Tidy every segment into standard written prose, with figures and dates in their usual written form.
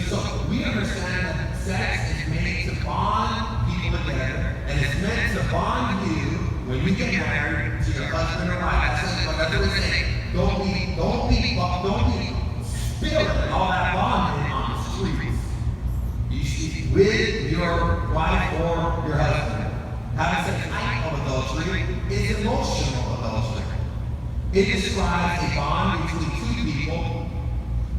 So we understand that sex is made to bond people together, and it's meant to bond you when you get married to your husband or wife. That's what we say. Don't be spilling all that bonding on the streets. You should, with your wife or your husband. Having sex type of adultery is emotional adultery. It describes a bond between two people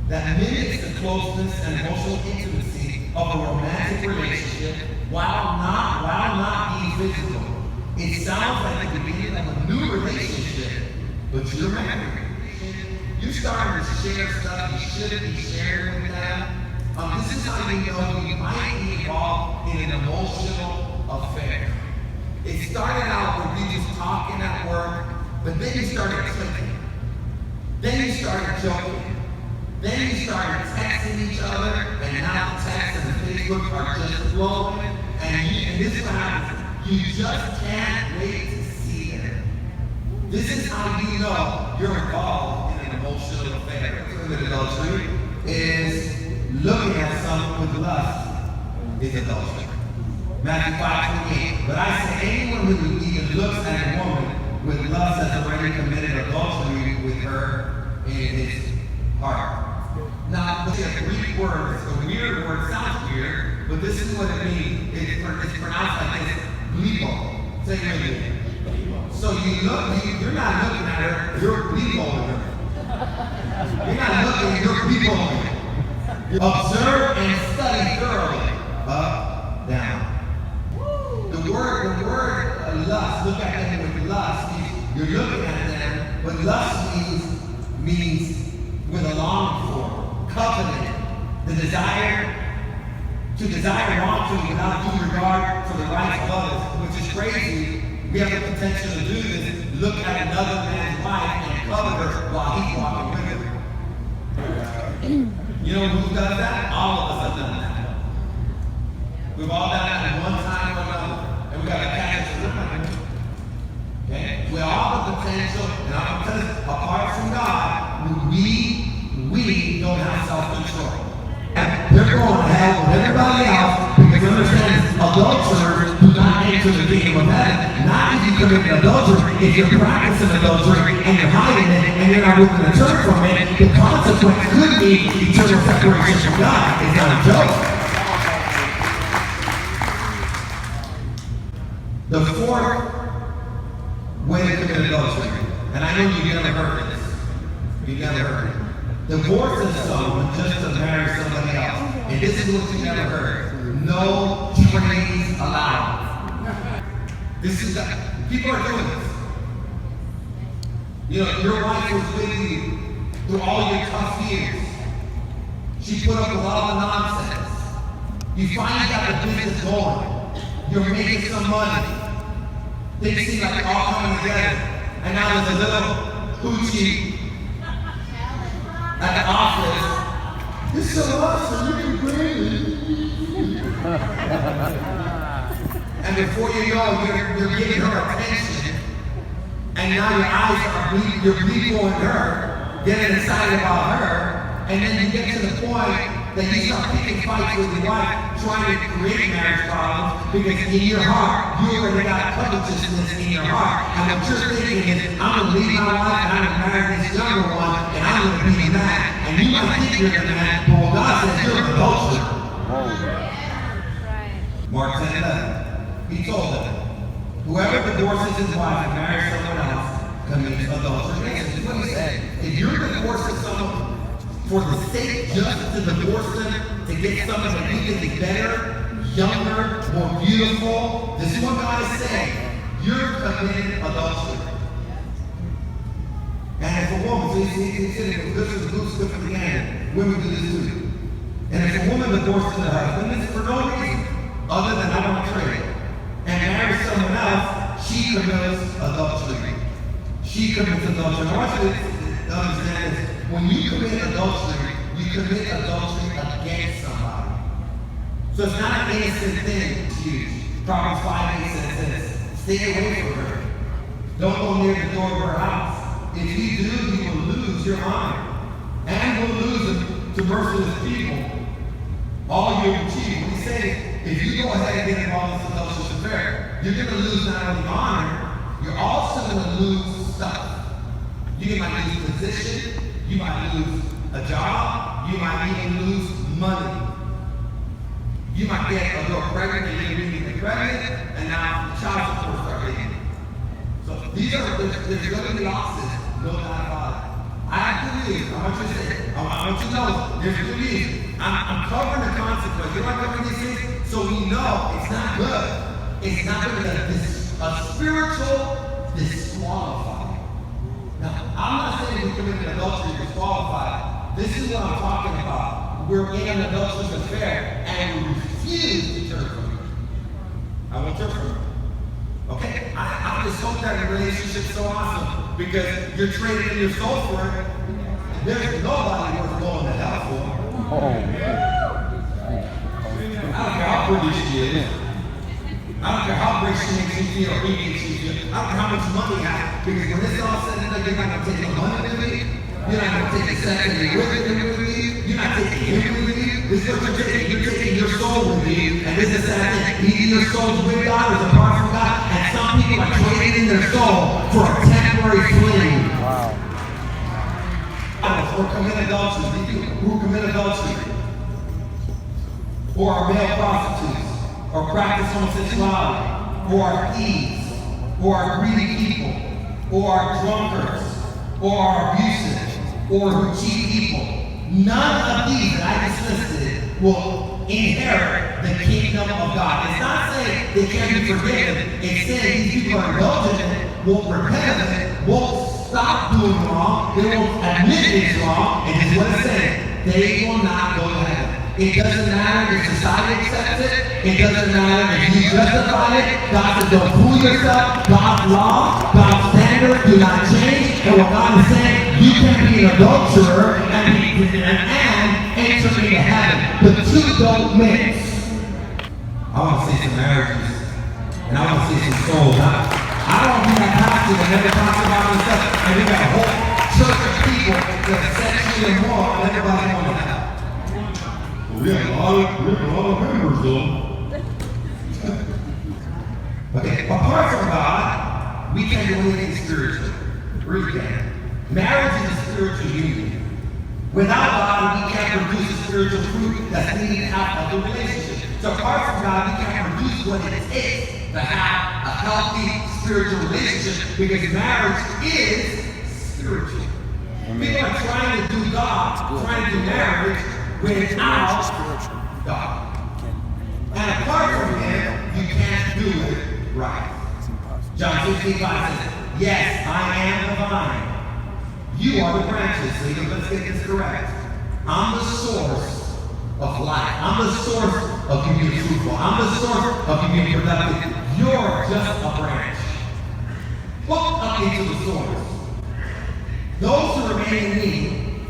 that mimics the closeness and emotional intimacy of a romantic relationship while not being physical. It sounds like the beginning of a new relationship, but you're married. You're starting to share stuff you shouldn't be sharing with them. This is how you know you might be involved in an emotional affair. It started out with you just talking at work, but then you started clicking. Then you started joking. Then you started texting each other, and now the text and the Facebook are just flowing. And this is what happens. You just can't wait to see them. This is how you know you're involved in an emotional affair. With adultery is looking at someone with lust is adultery. Matthew 5:28. But I say anyone who even looks at a woman with lust has already committed adultery with her in his heart. Now, look at the Greek word. It's a weird word. Sounds weird, but this is what it means. It's pronounced like this. Bleepo. Say it with me. So you're not looking at her, you're bleepoing her. You're not looking, you're bleepoing her. Observe and study thoroughly. Up, down. The word lust, look at them with lust, you're looking at them, but lust means with a longing for, covenant, the desire to desire wrongfully without due regard for the rights of others, which is crazy. We have the potential to do this, look at another man's wife and covet her while he's walking with her. You know who does that? All of us have done that. We've all done that at one time or another. And we got to catch it. Okay? We all have the potential, and I'm going to tell you, apart from God, we don't have self-control. They're going to hell with everybody else because understand adulterers do not enter the kingdom of heaven. Not if you commit adultery, if you're practicing adultery and you're hiding it and you're not willing to turn from it, the consequence could be eternal separation from God. It's not a joke. The fourth way to commit adultery, and I know you've never heard of this. You've never heard it. Divorcing someone just to marry somebody else. And this is what you never heard. No trains allowed. People are doing this. You know, your wife was with you through all your tough years. She put up with all the nonsense. You finally got the business going. You're making some money. Things seem like they're all coming together. And now there's a little hoochie at the office. It's so awesome, you can bring it. And before you know, you're giving her attention. And now your eyes are you're bleeding her, getting excited about her. And then you get to the point that you start picking fights with your wife, trying to create marriage problems, because in your heart, you already got covetousness in your heart. And what you're thinking is, I'm going to leave my wife and I'm going to marry this younger one, and I'm going to be the man. And you might think you're the man, but what God says, you're an adulterer. Mark 10:11. He told them, whoever divorces his wife and marries someone else commits adultery. This is what he said. If you're divorcing someone for the sake just to divorce them, to get someone that you think is better, younger, more beautiful, this is what God is saying. You're committing adultery. And if a woman, so he said, this is good for the end, women do this too. And if a woman divorces her husband, it's for no reason other than I want to trade, and marries someone else, she commits adultery. She commits adultery. I want you to understand this. When you commit adultery, you commit adultery against somebody. So it's not an innocent thing. It's huge. Proverbs 5:8 says, stay away from her. Don't go near the door of her house. If you do, you will lose your honor. And will lose to merciless people. all you achieve. What he's saying is, if you go ahead and get involved in this adulterous affair, you're going to lose not only honor, you're also going to lose stuff. You might lose position, you might lose a job, you might even lose money. You might get a girl pregnant and you're going to get pregnant, and now the child support starts leaving. So there's going to be losses, no doubt about it. I believe, I want you to say, I want you to know, there's good reason. I'm covering the consequence. You know I'm covering these things? So we know it's not good. It's not good because a spiritual disqualified. Now, I'm not saying we committed adultery disqualified. This is what I'm talking about. We're in an adulterous affair and we refuse to turn from it. I won't turn from it. Okay? I just hope that relationship's so awesome because you're trading your soul for it. There's nobody worth going to hell for. I don't care how pretty she is. I don't care how great she makes you feel, or obedient she feels. I don't care how much money you have. Because when it's all said and done, you're not going to take the money with me. You're not going to take a second with me. You're not taking him with you. This is what you're taking. You're taking your soul with you. And this is sad thing. Either your soul's with God or apart from God. And some people are trading their soul for a temporary fling. Wow. Or commit adultery. Who commit adultery? Or are male prostitutes. Or practice homosexuality. Or are thieves. Or are greedy people. Or are drunkards. Or are abusive. Or who cheat people. None of these that I just listed will inherit the kingdom of God. It's not saying they can't be forgiven. It's saying these people are indulgent in it, won't repent of it, won't stop doing wrong, they won't admit it's wrong, and it's what it's saying. They will not go to heaven. It doesn't matter if society accepts it. It doesn't matter if you justify it. God says don't fool yourself. God's law, God's standard do not change. And what God is saying, you can be an adulterer and enter into heaven. The two don't mix. I want to see some marriages. And I want to see some souls. I don't want to be that pastor that never talks about himself. And we got a whole church of people that are sexually immoral and everybody going to hell. We have a lot of members, though. Okay, apart from God, we can't do anything spiritual. We can't. Marriage is a spiritual union. Without God, we can't produce the spiritual fruit that's needed out of the relationship. So apart from God, we can't produce what it takes to have a healthy spiritual relationship because marriage is spiritual. People are trying to do God, trying to do marriage without God. And apart from Him, you can't do it right. John 16:5 says, yes, I am the vine. You are the branches. So let's get this correct. I'm the source of life. I'm the source of you being fruitful. I'm the source of you being productive. You're just a branch. Hook up into the source. Those who remain in me,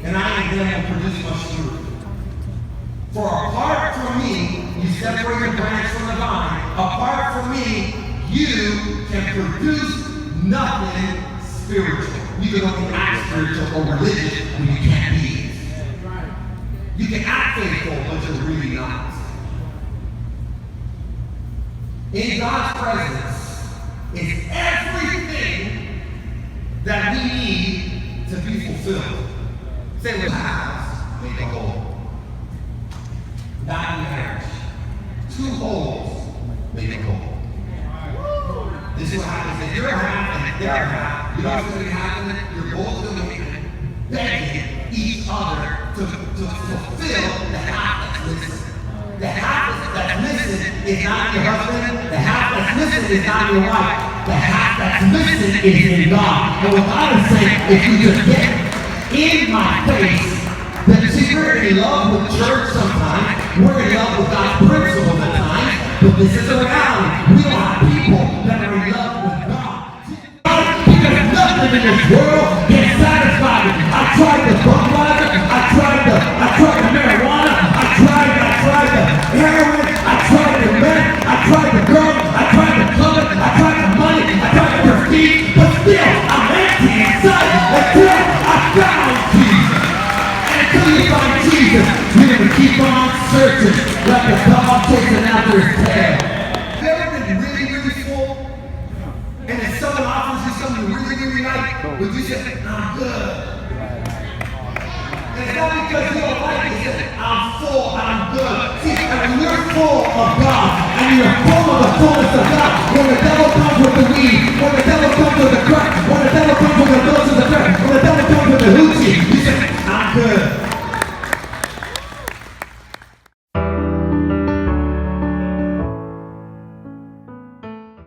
and I in them will produce much fruit. For apart from me, you separate the branch from the vine. Apart from me, you can produce nothing spiritual. You can only act spiritual or religious when you can't be. You can act faithful, but you're really not. In God's presence is everything that we need to be fulfilled. Say what happens, make a whole. Not in marriage. Two holes make a hole. This is what happens. If you're half and they're half, you know what's going to happen? You're both going to be begging each other to fulfill the half that's missing. The half that's missing is not your husband. The half that's missing is not your wife. The half that's missing is in God. And what God is saying, if you just get in my face, then see, we're in love with church sometimes. We're in love with God's principles at times. But this is a reality. We don't have people that are in love with God. Because nothing in this world can satisfy me. I tried the Budweiser. I tried the marijuana. I tried the heroin. I tried the men. I tried the girl. I tried the club. I tried the money. I tried the prestige. But still, I'm empty inside until I found Jesus. Until you find Jesus, you're going to keep on searching. of God, and you're full of the fullness of God. When the devil comes with the weed, when the devil comes with the crack, when the devil comes with the dose of the crack, when the devil comes with the hoochie,